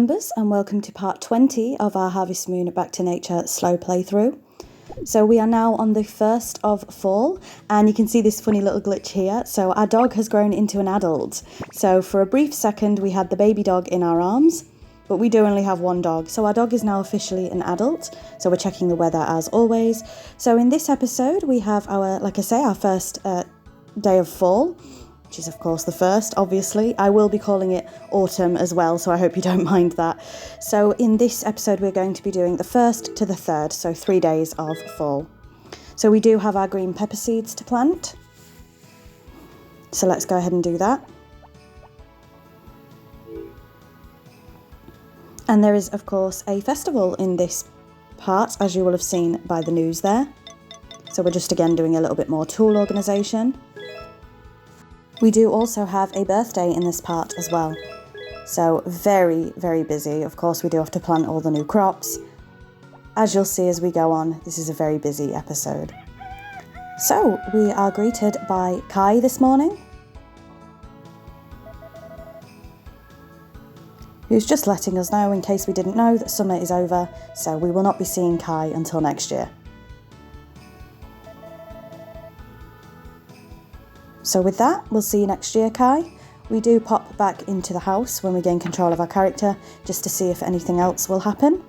EMbers, and welcome to part 20 of our Harvest Moon Back to Nature slow playthrough. So we are now on the 1st of fall, and you can see this funny little glitch here. So our dog has grown into an adult. So for a brief second we had the baby dog in our arms, but we do only have one dog. So our dog is now officially an adult. So we're checking the weather as always. So in this episode we have our, like I say, our first day of fall, which is of course the 1st, obviously. I will be calling it autumn as well, so I hope you don't mind that. So in this episode we're going to be doing the 1st to the 3rd, so 3 days of fall. So we do have our green pepper seeds to plant. So let's go ahead and do that. And there is of course a festival in this part, as you will have seen by the news there. So we're just again doing a little bit more tool organisation. We do also have a birthday in this part as well. So very, very busy. Of course, we do have to plant all the new crops. As you'll see as we go on, this is a very busy episode. So we are greeted by Kai this morning, who's just letting us know, in case we didn't know, that summer is over. So we will not be seeing Kai until next year. So with that, we'll see you next year, Kai. We do pop back into the house when we gain control of our character, just to see if anything else will happen.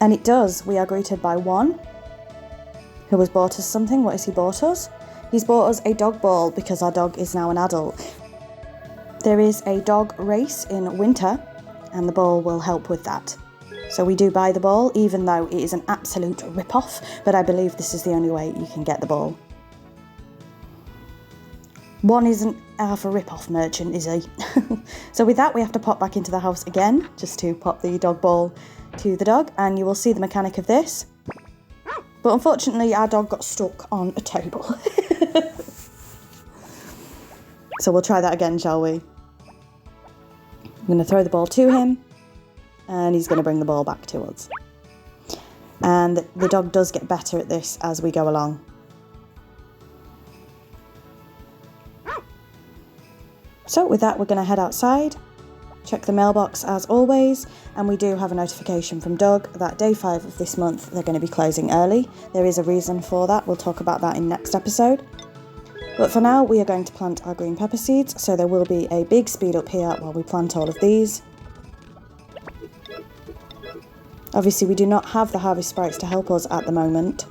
And it does. We are greeted by Juan, who has bought us something. What has he bought us? He's bought us a dog ball because our dog is now an adult. There is a dog race in winter, and the ball will help with that. So we do buy the ball, even though it is an absolute rip-off, but I believe this is the only way you can get the ball. One isn't half a rip-off merchant, is he? So with that, we have to pop back into the house again, just to pop the dog ball to the dog, and you will see the mechanic of this. But unfortunately, our dog got stuck on a table. So we'll try that again, shall we? I'm going to throw the ball to him, and he's going to bring the ball back to us. And the dog does get better at this as we go along. So with that, we're going to head outside, check the mailbox as always, and we do have a notification from Doug that day 5 of this month they're going to be closing early. There is a reason for that, we'll talk about that in next episode. But for now, we are going to plant our green pepper seeds, so there will be a big speed up here while we plant all of these. Obviously we do not have the harvest sprites to help us at the moment.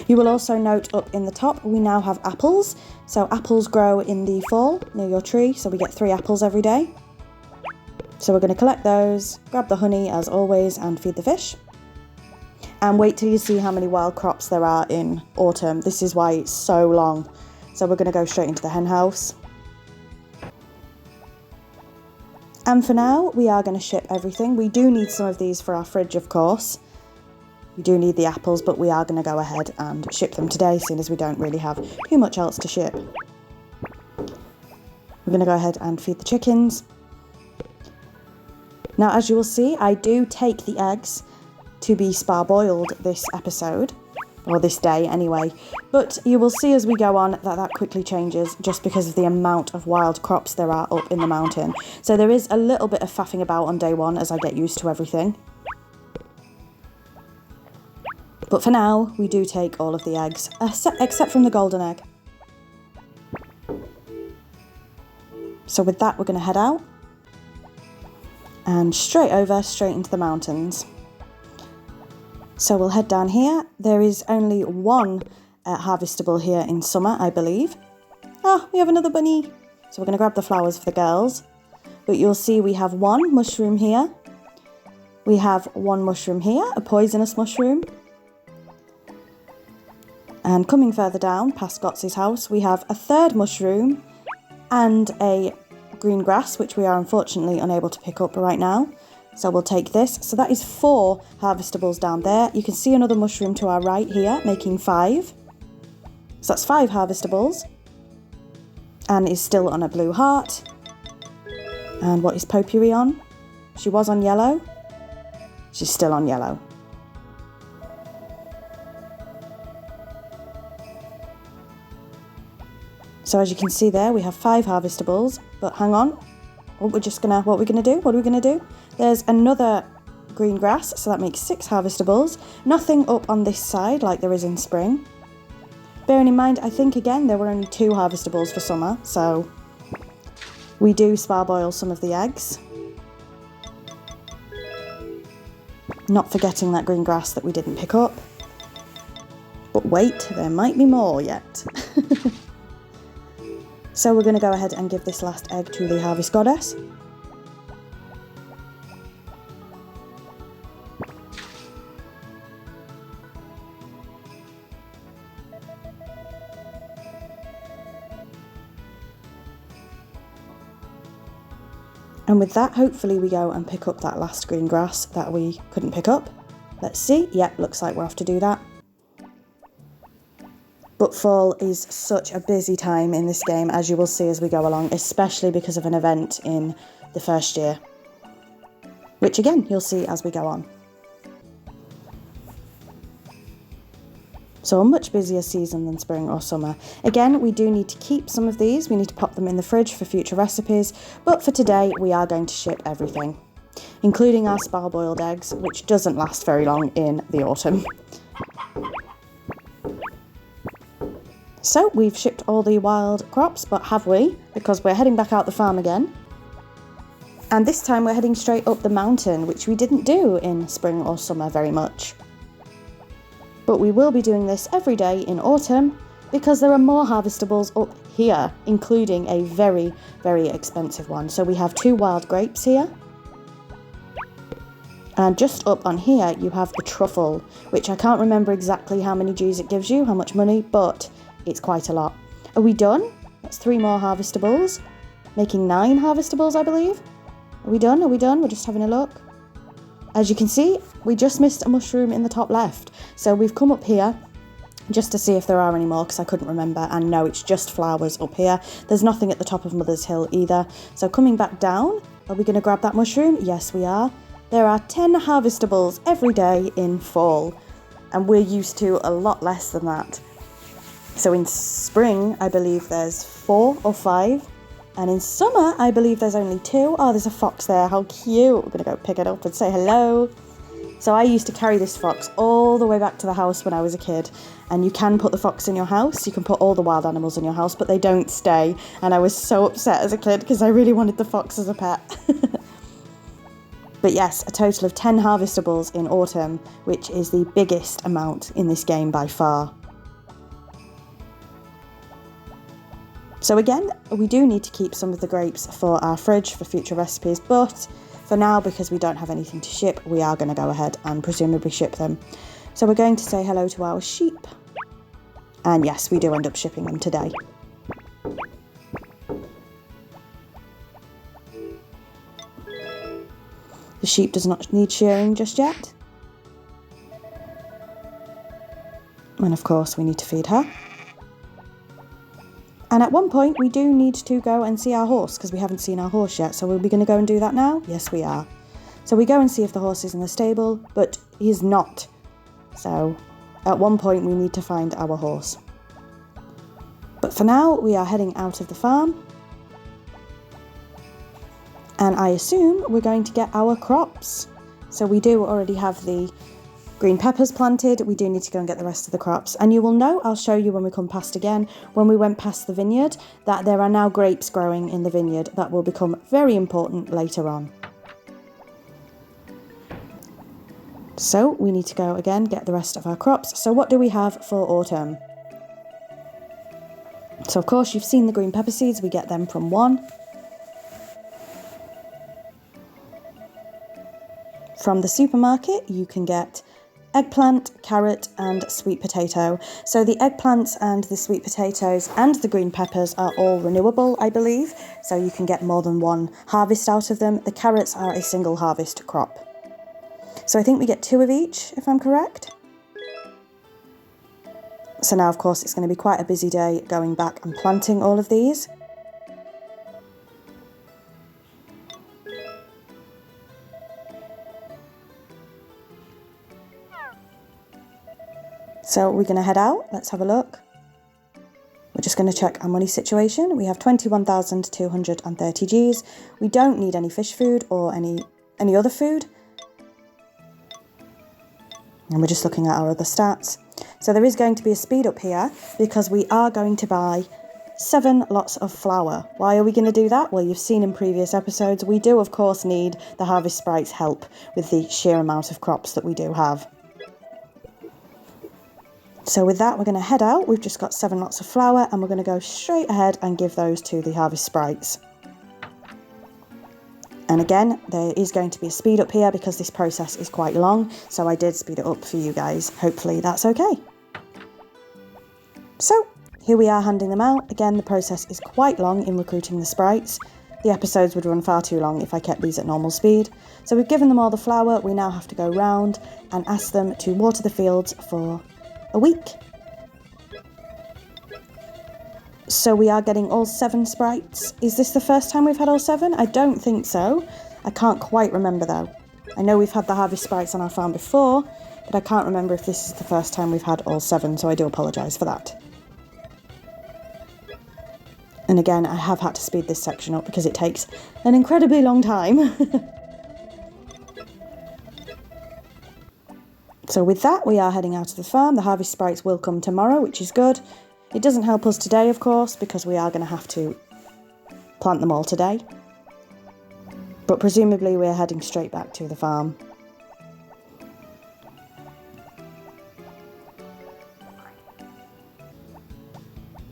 You will also note up in the top, we now have apples. So apples grow in the fall near your tree, so we get 3 apples every day. So we're going to collect those, grab the honey as always, and feed the fish. And wait till you see how many wild crops there are in autumn. This is why it's so long. So we're going to go straight into the hen house. And for now, we are going to ship everything. We do need some of these for our fridge, of course. We do need the apples, but we are going to go ahead and ship them today, seeing as we don't really have too much else to ship. We're going to go ahead and feed the chickens. Now, as you will see, I do take the eggs to be spar-boiled this episode, or this day anyway, but you will see as we go on that that quickly changes just because of the amount of wild crops there are up in the mountain. So there is a little bit of faffing about on day 1 as I get used to everything. But for now, we do take all of the eggs, except from the golden egg. So with that, we're going to head out. And straight into the mountains. So we'll head down here. There is only one harvestable here in summer, I believe. Oh, we have another bunny. So we're going to grab the flowers for the girls. But you'll see we have 1 mushroom here. We have 1 mushroom here, a poisonous mushroom. And coming further down, past Gotz's house, we have a 3rd mushroom and a green grass, which we are unfortunately unable to pick up right now. So we'll take this. So that is 4 harvestables down there. You can see another mushroom to our right here, making 5. So that's 5 harvestables. And is still on a blue heart. And what is Potpourri on? She was on yellow. She's still on yellow. So as you can see there, we have 5 harvestables, but hang on, what are we gonna do? There's another green grass, so that makes 6 harvestables. Nothing up on this side like there is in spring. Bearing in mind, I think again there were only 2 harvestables for summer, so we do parboil some of the eggs. Not forgetting that green grass that we didn't pick up. But wait, there might be more yet. So we're going to go ahead and give this last egg to the harvest goddess. And with that, hopefully we go and pick up that last green grass that we couldn't pick up. Let's see. Yep, looks like we'll have to do that. But fall is such a busy time in this game, as you will see as we go along, especially because of an event in the first year. Which again, you'll see as we go on. So a much busier season than spring or summer. Again, we do need to keep some of these. We need to pop them in the fridge for future recipes. But for today, we are going to ship everything, including our spar-boiled eggs, which doesn't last very long in the autumn. So we've shipped all the wild crops, but have we? Because we're heading back out the farm again. And this time we're heading straight up the mountain, which we didn't do in spring or summer very much. But we will be doing this every day in autumn because there are more harvestables up here, including a very, very expensive one. So we have 2 wild grapes here. And just up on here, you have the truffle, which I can't remember exactly how many G's it gives you, how much money, but it's quite a lot. Are we done? That's 3 more harvestables, making 9 harvestables, I believe. Are we done? We're just having a look. As you can see, we just missed a mushroom in the top left. So we've come up here just to see if there are any more, because I couldn't remember. And no, it's just flowers up here. There's nothing at the top of Mother's Hill either. So coming back down, are we going to grab that mushroom? Yes, we are. There are 10 harvestables every day in fall, and we're used to a lot less than that. So in spring, I believe there's 4 or 5. And in summer, I believe there's only 2. Oh, there's a fox there. How cute. We're going to go pick it up and say hello. So I used to carry this fox all the way back to the house when I was a kid. And you can put the fox in your house. You can put all the wild animals in your house, but they don't stay. And I was so upset as a kid because I really wanted the fox as a pet. But yes, a total of 10 harvestables in autumn, which is the biggest amount in this game by far. So again, we do need to keep some of the grapes for our fridge for future recipes, but for now, because we don't have anything to ship, we are going to go ahead and presumably ship them. So we're going to say hello to our sheep. And yes, we do end up shipping them today. The sheep does not need shearing just yet. And of course, we need to feed her. And at one point, we do need to go and see our horse, because we haven't seen our horse yet. So we're going to go and do that now? Yes, we are. So we go and see if the horse is in the stable, but he's not. So at one point, we need to find our horse. But for now, we are heading out of the farm. And I assume we're going to get our crops. So we do already have the green peppers planted. We do need to go and get the rest of the crops. And you will know, I'll show you when we come past again, when we went past the vineyard, that there are now grapes growing in the vineyard that will become very important later on. So we need to go again, get the rest of our crops. So what do we have for autumn? So of course you've seen the green pepper seeds, we get them from 1. From the supermarket you can get eggplant, carrot and sweet potato. So the eggplants and the sweet potatoes and the green peppers are all renewable, I believe. So you can get more than 1 harvest out of them. The carrots are a single harvest crop. So I think we get 2 of each, if I'm correct. So now, of course, it's going to be quite a busy day going back and planting all of these. So we're going to head out. Let's have a look. We're Just going to check our money situation. We have 21,230 Gs. We don't need any fish food or any other food. And we're just looking at our other stats. So there is going to be a speed up here because we are going to buy 7 lots of flour. Why are we going to do that? Well, you've seen in previous episodes, we do of course need the Harvest Sprite's help with the sheer amount of crops that we do have. So with that, we're going to head out. We've just got 7 lots of flour and we're going to go straight ahead and give those to the Harvest Sprites. And again, there is going to be a speed up here because this process is quite long, so I did speed it up for you guys. Hopefully that's okay. So here we are handing them out. Again, the process is quite long in recruiting the sprites. The episodes would run far too long if I kept these at normal speed. So we've given them all the flour. We now have to go round and ask them to water the fields for a week. So we are getting all 7 sprites. Is this the first time we've had all 7? I don't think so. I can't quite remember though. I know we've had the Harvest Sprites on our farm before, but I can't remember if this is the first time we've had all 7, so I do apologise for that. And again, I have had to speed this section up because it takes an incredibly long time. So with that, we are heading out of the farm. The Harvest Sprites will come tomorrow, which is good. It doesn't help us today, of course, because we are going to have to plant them all today. But presumably we're heading straight back to the farm.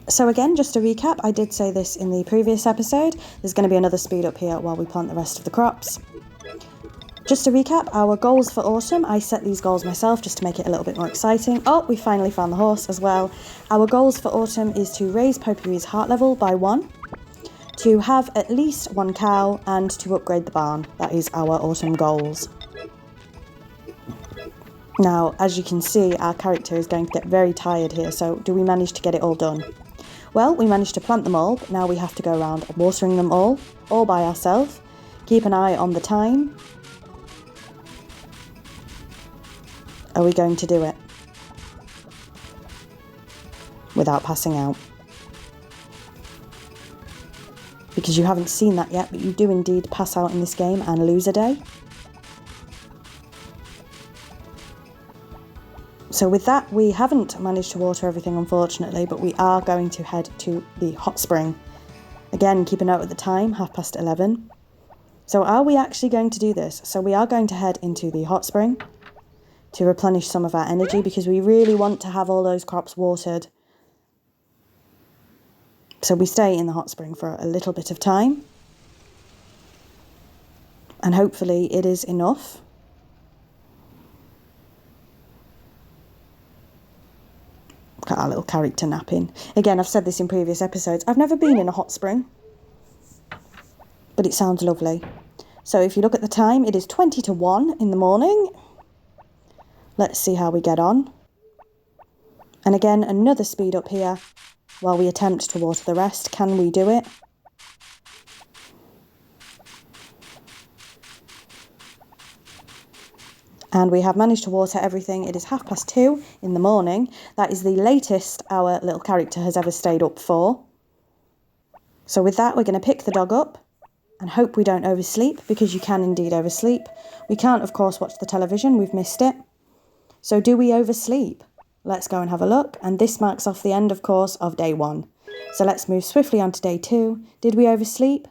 So again, just to recap, I did say this in the previous episode, there's going to be another speed up here while we plant the rest of the crops. Just to recap, our goals for autumn, I set these goals myself just to make it a little bit more exciting. Oh, we finally found the horse as well. Our goals for autumn is to raise Potpourri's heart level by 1, to have at least 1 cow, and to upgrade the barn. That is our autumn goals. Now, as you can see, our character is going to get very tired here, so do we manage to get it all done? Well, we managed to plant them all, but now we have to go around watering them all by ourselves. Keep an eye on the time. Are we going to do it without passing out? Because you haven't seen that yet, but you do indeed pass out in this game and lose a day. So with that, we haven't managed to water everything, unfortunately, but we are going to head to the hot spring. Again, keep a note of the time, 11:30. So are we actually going to do this? So we are going to head into the hot spring to replenish some of our energy because we really want to have all those crops watered. So we stay in the hot spring for a little bit of time. And hopefully it is enough. Look at our little character napping. Again, I've said this in previous episodes. I've never been in a hot spring, but it sounds lovely. So if you look at the time, it is 20 to 1 in the morning. Let's see how we get on. And again, another speed up here while we attempt to water the rest. Can we do it? And we have managed to water everything. It is 2:30 in the morning. That is the latest our little character has ever stayed up for. So with that, we're going to pick the dog up and hope we don't oversleep, because you can indeed oversleep. We can't, of course, watch the television. We've missed it. So do we oversleep? Let's go and have a look. And this marks off the end, of course, of day 1. So let's move swiftly on to day 2. Did we oversleep?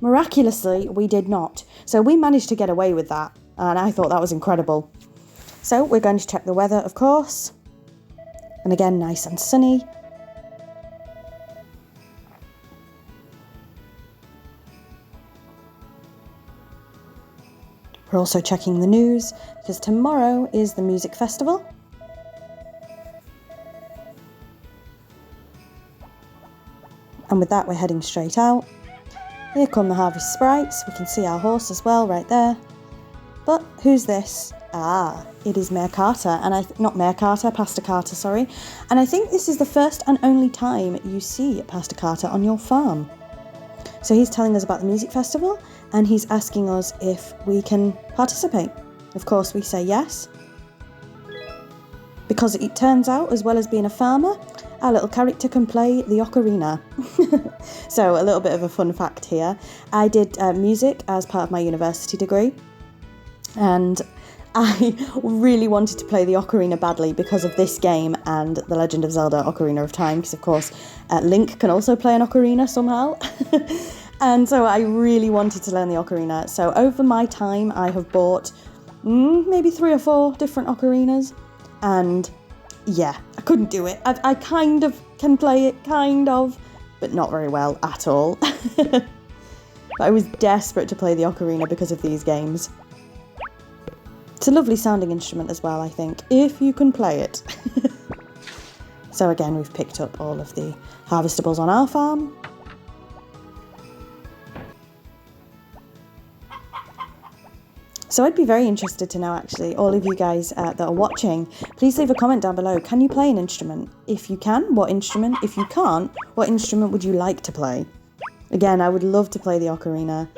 Miraculously, we did not. So we managed to get away with that. And I thought that was incredible. So we're going to check the weather, of course. And again, nice and sunny. We're also checking the news because tomorrow is the music festival. And with that, we're heading straight out. Here come the Harvest Sprites. We can see our horse as well right there. But who's this? Ah, it is Mayor Carter, and not Mayor Carter, Pastor Carter, sorry. And I think this is the first and only time you see Pastor Carter on your farm. So he's telling us about the music festival, and he's asking us if we can participate. Of course, we say yes. Because it turns out, as well as being a farmer, our little character can play the ocarina. So a little bit of a fun fact here. I did music as part of my university degree, and I really wanted to play the ocarina badly because of this game and The Legend of Zelda Ocarina of Time, because of course Link can also play an ocarina somehow. And so I really wanted to learn the ocarina. So over my time I have bought maybe 3 or 4 different ocarinas, and yeah, I couldn't do it. I kind of can play it, kind of, but not very well at all. But I was desperate to play the ocarina because of these games. It's a lovely sounding instrument as well, I think, if you can play it. So again, we've picked up all of the harvestables on our farm. So I'd be very interested to know, actually, all of you guys that are watching, please leave a comment down below. Can you play an instrument? If you can, what instrument? If you can't, what instrument would you like to play? Again, I would love to play the ocarina.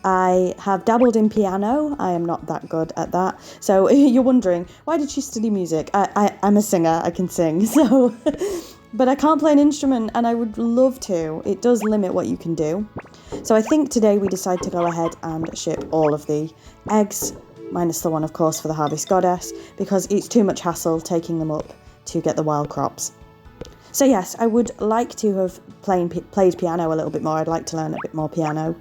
I have dabbled in piano. I am not that good at that. So you're wondering, why did she study music? I'm a singer, I can sing, so... But I can't play an instrument, and I would love to. It does limit what you can do. So I think today we decide to go ahead and ship all of the eggs, minus the one, of course, for the Harvest Goddess, because it's too much hassle taking them up to get the wild crops. So yes, I would like to have played piano a little bit more. I'd like to learn a bit more piano.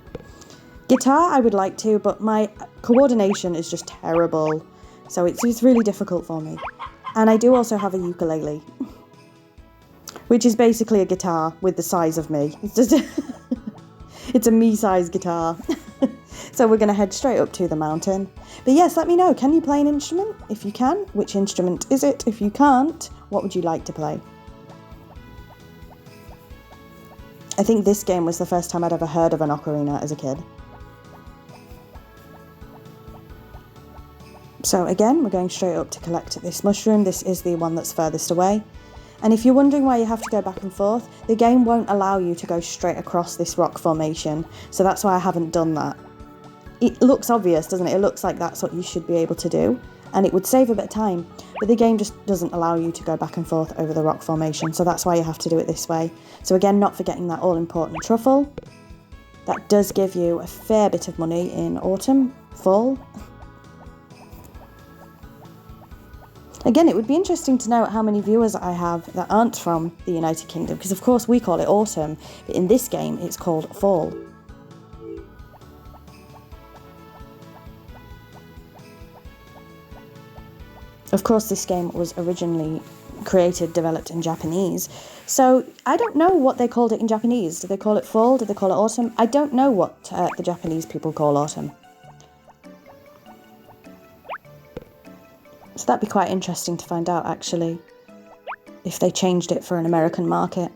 Guitar, I would like to, but my coordination is just terrible. So it's really difficult for me. And I do also have a ukulele, which is basically a guitar with the size of me. It's just it's a me-sized guitar. So we're going to head straight up to the mountain. But yes, let me know, can you play an instrument? If you can, which instrument is it? If you can't, what would you like to play? I think this game was the first time I'd ever heard of an ocarina as a kid. So again, we're going straight up to collect this mushroom. This is the one that's furthest away. And if you're wondering why you have to go back and forth, the game won't allow you to go straight across this rock formation. So that's why I haven't done that. It looks obvious, doesn't it? It looks like that's what you should be able to do, and it would save a bit of time. But the game just doesn't allow you to go back and forth over the rock formation. So that's why you have to do it this way. So again, not forgetting that all-important truffle. That does give you a fair bit of money in autumn, fall. Again, it would be interesting to know how many viewers I have that aren't from the United Kingdom, because of course we call it autumn, but in this game it's called fall. Of course, this game was originally developed in Japanese, so I don't know what they called it in Japanese. Did they call it fall? Did they call it autumn? I don't know what the Japanese people call autumn. So that'd be quite interesting to find out, actually, if they changed it for an American market.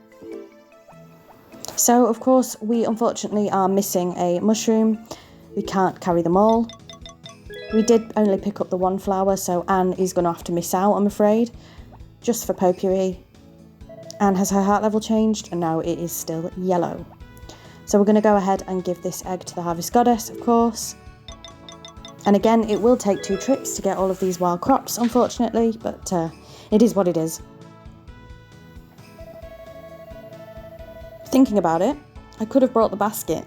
So, of course, we unfortunately are missing a mushroom. We can't carry them all. We did only pick up the one flower, so Anne is going to have to miss out, I'm afraid, just for potpourri. Anne, has her heart level changed? No, it is still yellow. So we're going to go ahead and give this egg to the Harvest Goddess, of course. And again, it will take 2 trips to get all of these wild crops, unfortunately, but it is what it is. Thinking about it, I could have brought the basket.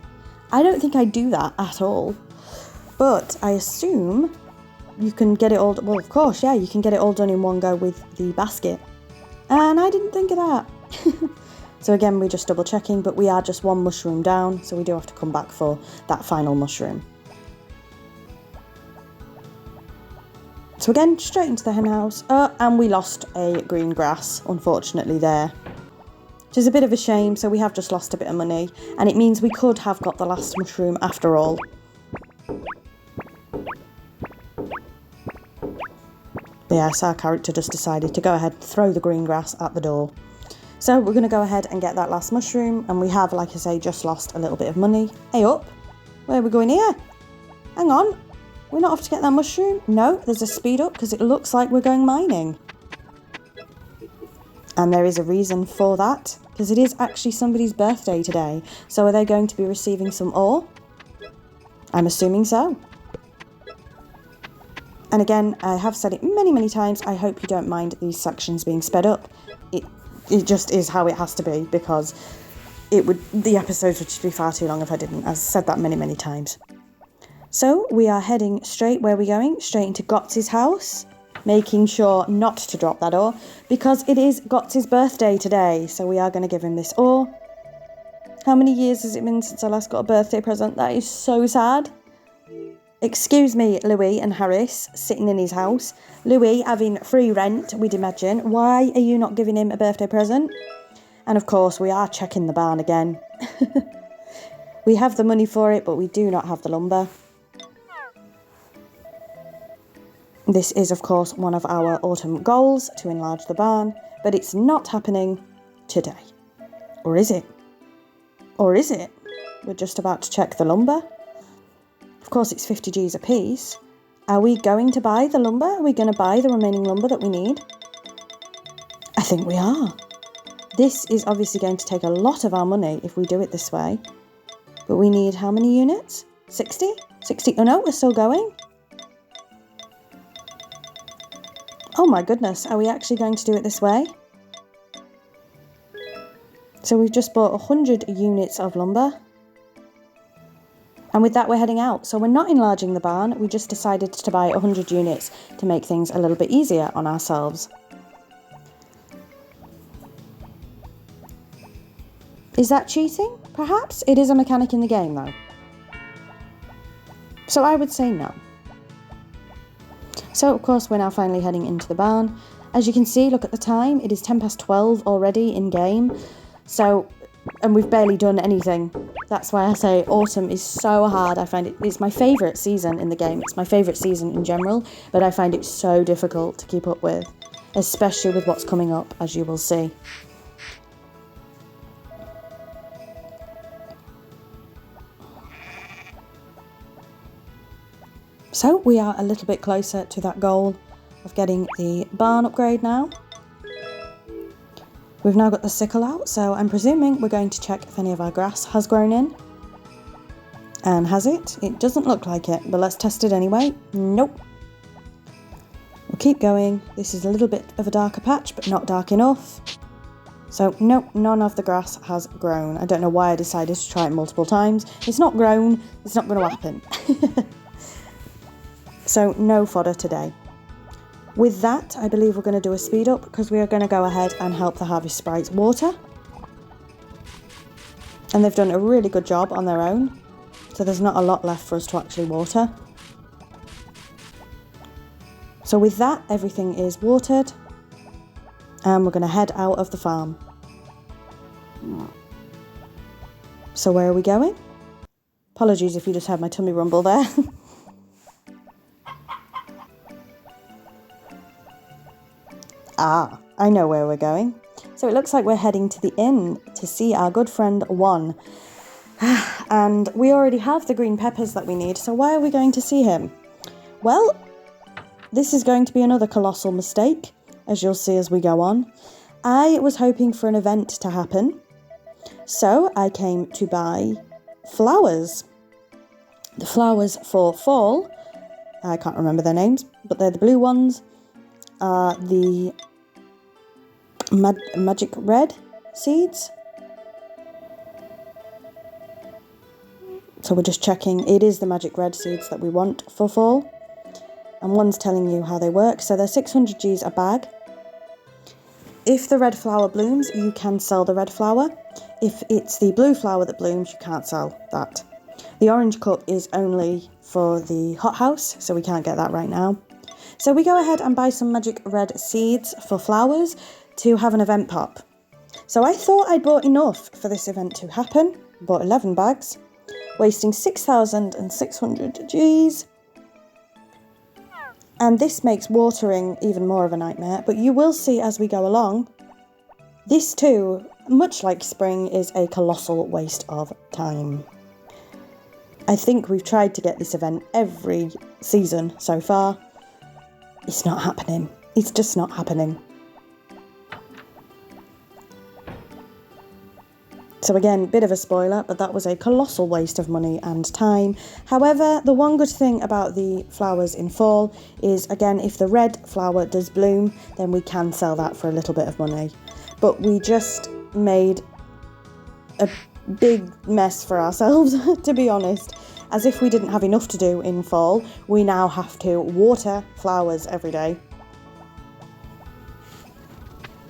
I don't think I do that at all, but I assume you can get it all, well, of course, yeah, you can get it all done in one go with the basket. And I didn't think of that. So again, we're just double checking, but we are just 1 mushroom down, so we do have to come back for that final mushroom. So again, straight into the hen house. And we lost a green grass, unfortunately, there. Which is a bit of a shame, so we have just lost a bit of money. And it means we could have got the last mushroom after all. But yes, our character just decided to go ahead and throw the green grass at the door. So we're going to go ahead and get that last mushroom. And we have, like I say, just lost a little bit of money. Hey up! Where are we going here? Hang on. We're not off to get that mushroom? No, there's a speed up because it looks like we're going mining. And there is a reason for that, because it is actually somebody's birthday today. So are they going to be receiving some ore? I'm assuming so. And again, I have said it many, many times, I hope you don't mind these sections being sped up. it just is how it has to be, because the episodes would just be far too long if I didn't. I've said that many, many times. So we are heading straight, where are we going? Straight into Gotz's house, making sure not to drop that ore, because it is Gotz's birthday today, so we are going to give him this ore. How many years has it been since I last got a birthday present? That is so sad. Excuse me, Louis and Harris, sitting in his house. Louis having free rent, we'd imagine. Why are you not giving him a birthday present? And of course, we are checking the barn again. We have the money for it, but we do not have the lumber. This is, of course, one of our autumn goals, to enlarge the barn, but it's not happening today. Or is it? Or is it? We're just about to check the lumber. Of course, it's 50 Gs a piece. Are we going to buy the lumber? Are we going to buy the remaining lumber that we need? I think we are. This is obviously going to take a lot of our money if we do it this way. But we need how many units? 60? 60? Oh no, we're still going. Oh my goodness, are we actually going to do it this way? So we've just bought 100 units of lumber. And with that, we're heading out. So we're not enlarging the barn. We just decided to buy 100 units to make things a little bit easier on ourselves. Is that cheating? Perhaps. It is a mechanic in the game, though. So I would say no. So, of course, we're now finally heading into the barn. As you can see, look at the time. It is 12 already in-game. So, and we've barely done anything. That's why I say autumn is so hard. I find it's my favourite season in the game. It's my favourite season in general. But I find it so difficult to keep up with. Especially with what's coming up, as you will see. So we are a little bit closer to that goal of getting the barn upgrade now. We've now got the sickle out, so I'm presuming we're going to check if any of our grass has grown in. And has it? It doesn't look like it, but let's test it anyway. Nope. We'll keep going. This is a little bit of a darker patch, but not dark enough. So nope, none of the grass has grown. I don't know why I decided to try it multiple times. It's not grown, it's not going to happen. So no fodder today. With that, I believe we're going to do a speed up, because we are going to go ahead and help the harvest sprites water. And they've done a really good job on their own. So there's not a lot left for us to actually water. So with that, everything is watered. And we're going to head out of the farm. So where are we going? Apologies if you just had my tummy rumble there. Ah, I know where we're going. So it looks like we're heading to the inn to see our good friend Juan. And we already have the green peppers that we need, so why are we going to see him? Well, this is going to be another colossal mistake, as you'll see as we go on. I was hoping for an event to happen, so I came to buy flowers. The flowers for fall, I can't remember their names, but they're the blue ones, are the magic red seeds. So we're just checking. It is the magic red seeds that we want for fall. And one's telling you how they work. So they're 600 Gs a bag. If the red flower blooms, you can sell the red flower. If it's the blue flower that blooms, you can't sell that. The orange cup is only for the hothouse, so we can't get that right now. So we go ahead and buy some magic red seeds for flowers to have an event pop. So I thought I'd bought enough for this event to happen. Bought 11 bags, wasting 6,600 Gs. And this makes watering even more of a nightmare, but you will see as we go along, this too, much like spring, is a colossal waste of time. I think we've tried to get this event every season so far. It's not happening. It's just not happening. So again, bit of a spoiler, but that was a colossal waste of money and time. However, the one good thing about the flowers in fall is, again, if the red flower does bloom, then we can sell that for a little bit of money. but we just made a big mess for ourselves, to be honest. As if we didn't have enough to do in fall, we now have to water flowers every day.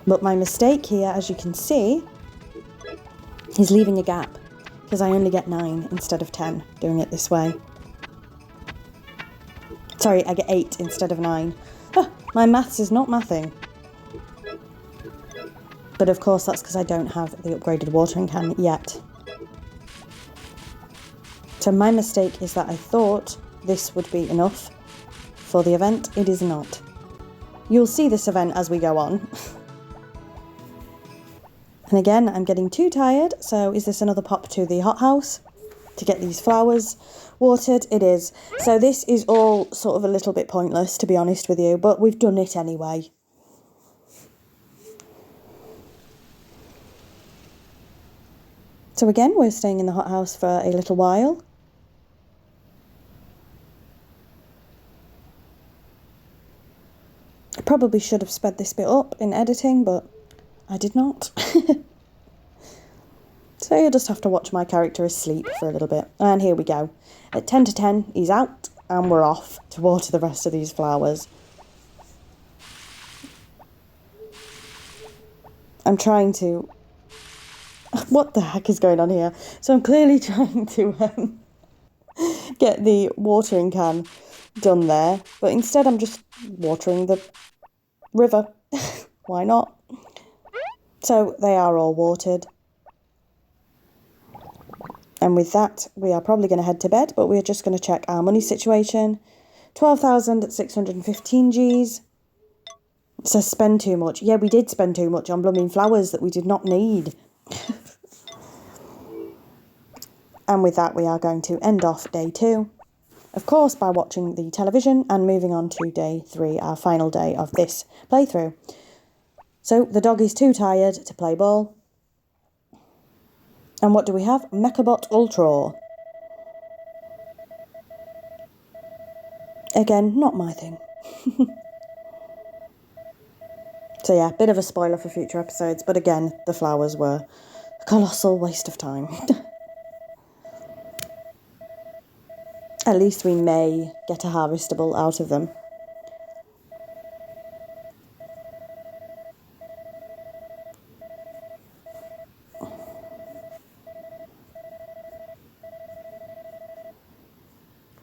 But my mistake here, as you can see, is leaving a gap, because I only get 9 instead of 10 doing it this way. Sorry, I get 8 instead of 9. My maths is not mathing. But of course that's because I don't have the upgraded watering can yet. So my mistake is that I thought this would be enough for the event. It is not. You'll see this event as we go on. And again, I'm getting too tired, so is this another pop to the hothouse to get these flowers watered? It is. So this is all sort of a little bit pointless, to be honest with you, but we've done it anyway. So again, we're staying in the hothouse for a little while. I probably should have sped this bit up in editing, but I did not. So you'll just have to watch my character asleep for a little bit. And here we go. At 10 to 10, he's out, and we're off to water the rest of these flowers. I'm trying to... What the heck is going on here? So I'm clearly trying to get the watering can done there, but instead I'm just watering the river. Why not? So they are all watered. And with that, we are probably going to head to bed, but we're just going to check our money situation. 12,615 Gs. It says spend too much. Yeah, we did spend too much on blooming flowers that we did not need. And with that, we are going to end off day 2. Of course, by watching the television and moving on to day 3, our final day of this playthrough. So the dog is too tired to play ball. And what do we have? Mechabot Ultra. Again, not my thing. So yeah, bit of a spoiler for future episodes, but again, the flowers were a colossal waste of time. At least we may get a harvestable out of them.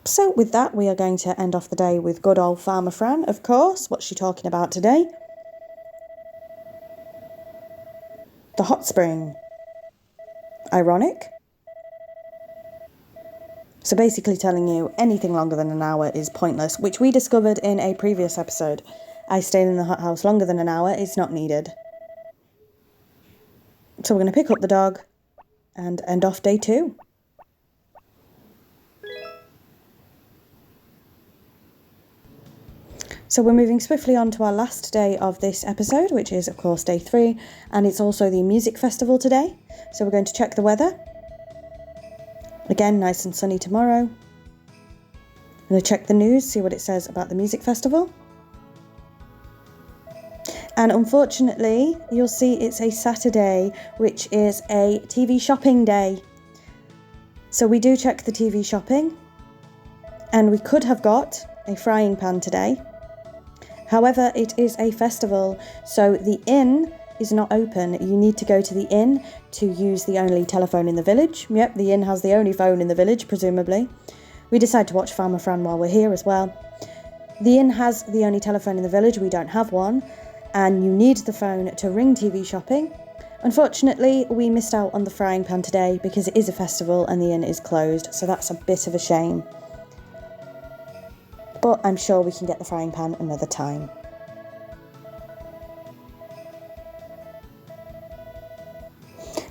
So with that, we are going to end off the day with good old Farmer Fran, of course. What's she talking about today? The hot spring. Ironic. So basically telling you anything longer than an hour is pointless, which we discovered in a previous episode. I stayed in the hothouse longer than an hour, it's not needed. So we're going to pick up the dog and end off day 2. So we're moving swiftly on to our last day of this episode, which is of course day 3, and it's also the music festival today. So we're going to check the weather. Again, nice and sunny tomorrow. I'm going to check the news, see what it says about the music festival. And unfortunately, you'll see it's a Saturday, which is a TV shopping day. So we do check the TV shopping, and we could have got a frying pan today. However, it is a festival, so the inn is not open. You need to go to the inn to use the only telephone in the village. Yep, the inn has the only phone in the village, presumably. We decide to watch Farmer Fran while we're here as well. The inn has the only telephone in the village, we don't have one, and you need the phone to ring TV shopping. Unfortunately, we missed out on the frying pan today because it is a festival and the inn is closed, so that's a bit of a shame. But I'm sure we can get the frying pan another time.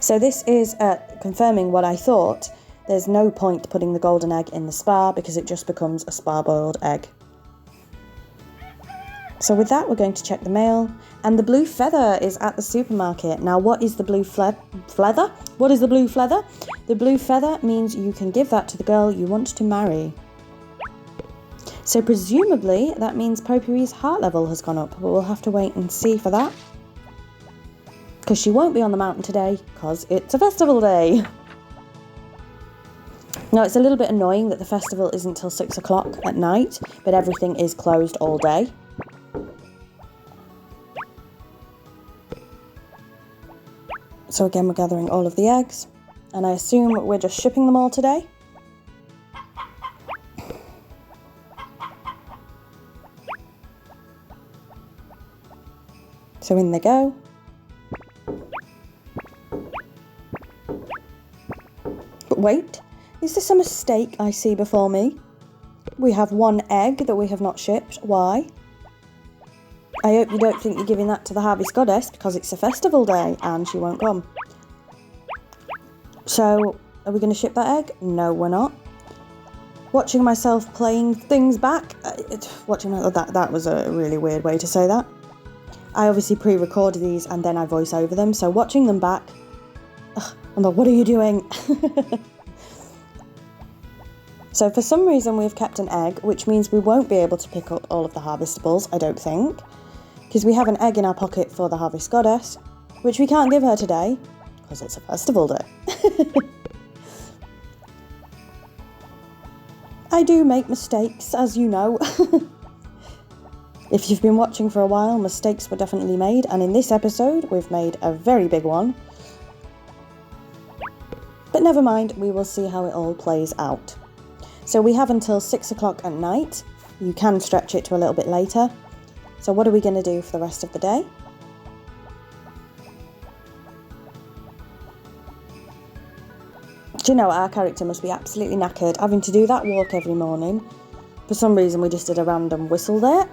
So this is confirming what I thought. There's no point putting the golden egg in the spa because it just becomes a spa-boiled egg. So with that, we're going to check the mail. And the blue feather is at the supermarket. Now, what is the blue feather? What is the blue feather? The blue feather means you can give that to the girl you want to marry. So presumably, that means Potpourri's heart level has gone up, but we'll have to wait and see for that. because she won't be on the mountain today because it's a festival day. Now, it's a little bit annoying that the festival isn't till 6 o'clock at night, but everything is closed all day. So again, we're gathering all of the eggs, and I assume we're just shipping them all today. So in they go. But wait, is this a mistake I see before me? We have one egg that we have not shipped. Why? I hope you don't think you're giving that to the Harvest Goddess because it's a festival day and she won't come. So, are we going to ship that egg? No, we're not. Watching myself playing things back. That was a really weird way to say that. I obviously pre-record these and then I voice over them. So watching them back, I'm like, what are you doing? So for some reason we've kept an egg, which means we won't be able to pick up all of the harvestables, I don't think. Because we have an egg in our pocket for the Harvest Goddess, which we can't give her today, because it's a festival day. I do make mistakes, as you know. If you've been watching for a while, mistakes were definitely made, and in this episode we've made a very big one. But never mind, we will see how it all plays out. So we have until 6 o'clock at night. You can stretch it to a little bit later. So what are we going to do for the rest of the day? Do you know, our character must be absolutely knackered, having to do that walk every morning. For some reason we just did a random whistle there.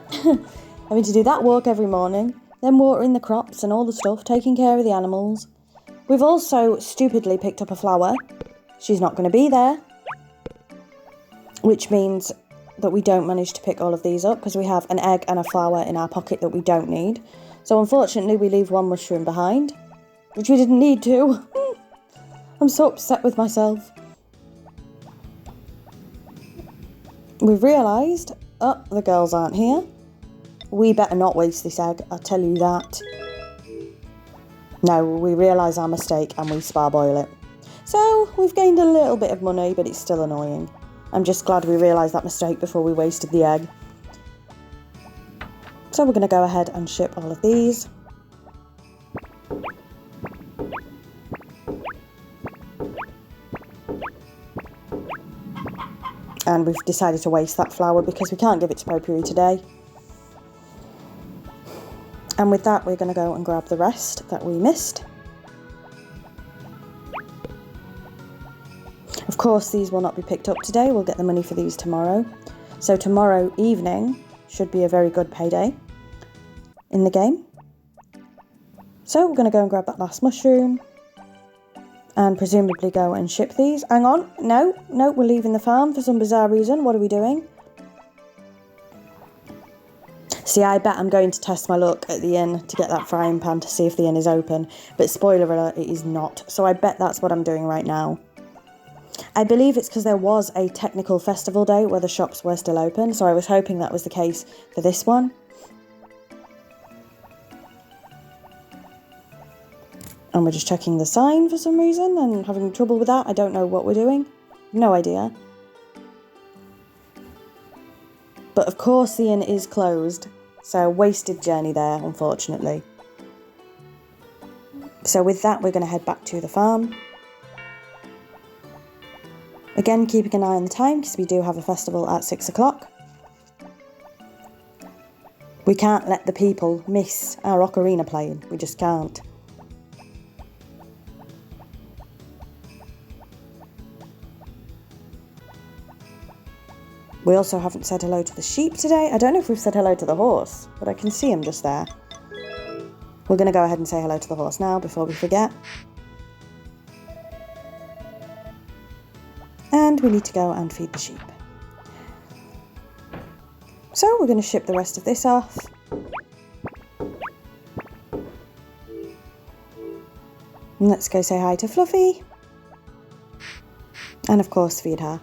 Having to do that walk every morning, then watering the crops and all the stuff, taking care of the animals. We've also stupidly picked up a flower. She's not going to be there. Which means that we don't manage to pick all of these up because we have an egg and a flower in our pocket that we don't need. So unfortunately we leave one mushroom behind, which we didn't need to. I'm so upset with myself. We've realised, the girls aren't here. We better not waste this egg, I'll tell you that. No, we realise our mistake and we sparboil it. So we've gained a little bit of money, but it's still annoying. I'm just glad we realised that mistake before we wasted the egg. So we're going to go ahead and ship all of these. And we've decided to waste that flower because we can't give it to Potpourri today. And with that, we're going to go and grab the rest that we missed. Of course, these will not be picked up today. We'll get the money for these tomorrow. So tomorrow evening should be a very good payday in the game. So we're going to go and grab that last mushroom and presumably go and ship these. Hang on. No, we're leaving the farm for some bizarre reason. What are we doing? See, I bet I'm going to test my luck at the inn to get that frying pan to see if the inn is open. But spoiler alert, it is not. So I bet that's what I'm doing right now. I believe it's because there was a technical festival day where the shops were still open, so I was hoping that was the case for this one. And we're just checking the sign for some reason and having trouble with that. I don't know what we're doing. No idea. But of course the inn is closed, so wasted journey there, unfortunately. So with that, we're going to head back to the farm. Again, keeping an eye on the time because we do have a festival at 6 o'clock. We can't let the people miss our ocarina playing. We just can't. We also haven't said hello to the sheep today. I don't know if we've said hello to the horse, but I can see him just there. We're going to go ahead and say hello to the horse now before we forget. And we need to go and feed the sheep. So we're going to ship the rest of this off. And let's go say hi to Fluffy. And of course feed her.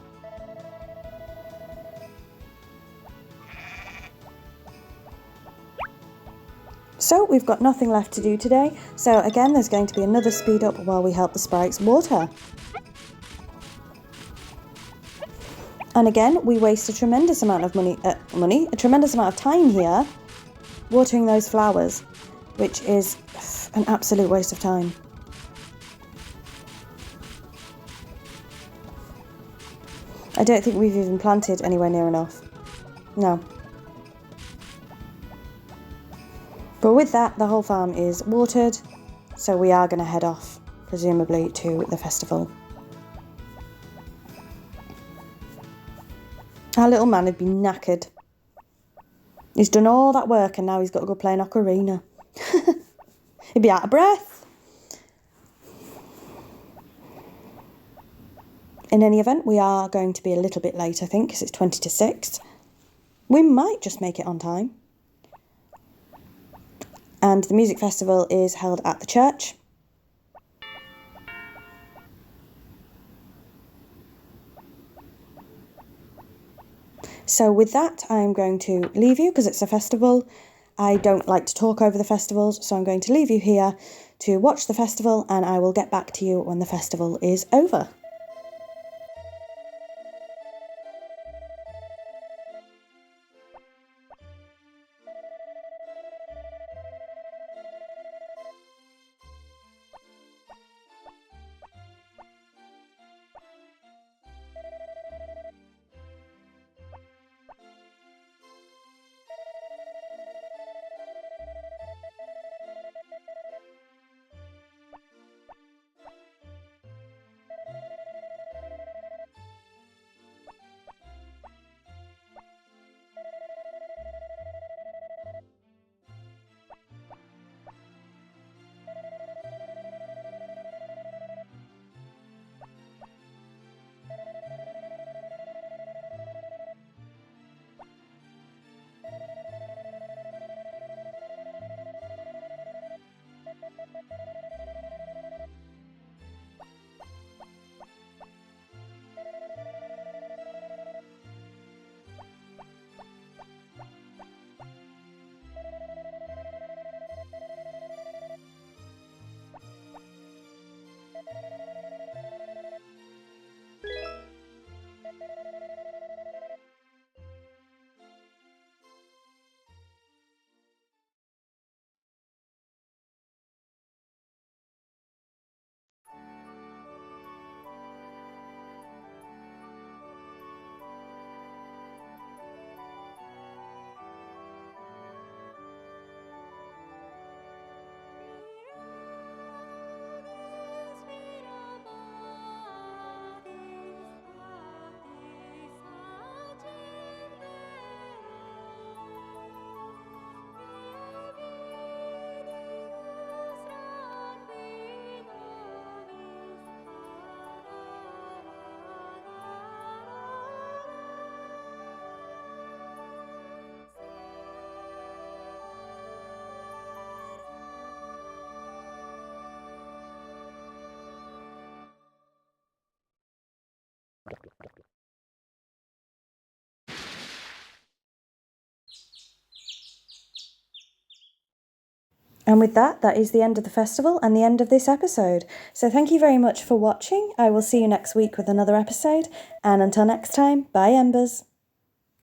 So we've got nothing left to do today, so again there's going to be another speed up while we help the sprites water. And again, we waste a tremendous amount of a tremendous amount of time here watering those flowers, which is an absolute waste of time. I don't think we've even planted anywhere near enough. No. But with that, the whole farm is watered, so we are going to head off, presumably, to the festival. Our little man would be knackered. He's done all that work and now he's got to go play an ocarina. He'd be out of breath. In any event, we are going to be a little bit late, I think, because it's 20 to 6. We might just make it on time. And the music festival is held at the church. So with that, I'm going to leave you because it's a festival. I don't like to talk over the festivals, so I'm going to leave you here to watch the festival, and I will get back to you when the festival is over. And with that, that is the end of the festival and the end of this episode. So thank you very much for watching. I will see you next week with another episode. And until next time, bye EMbers.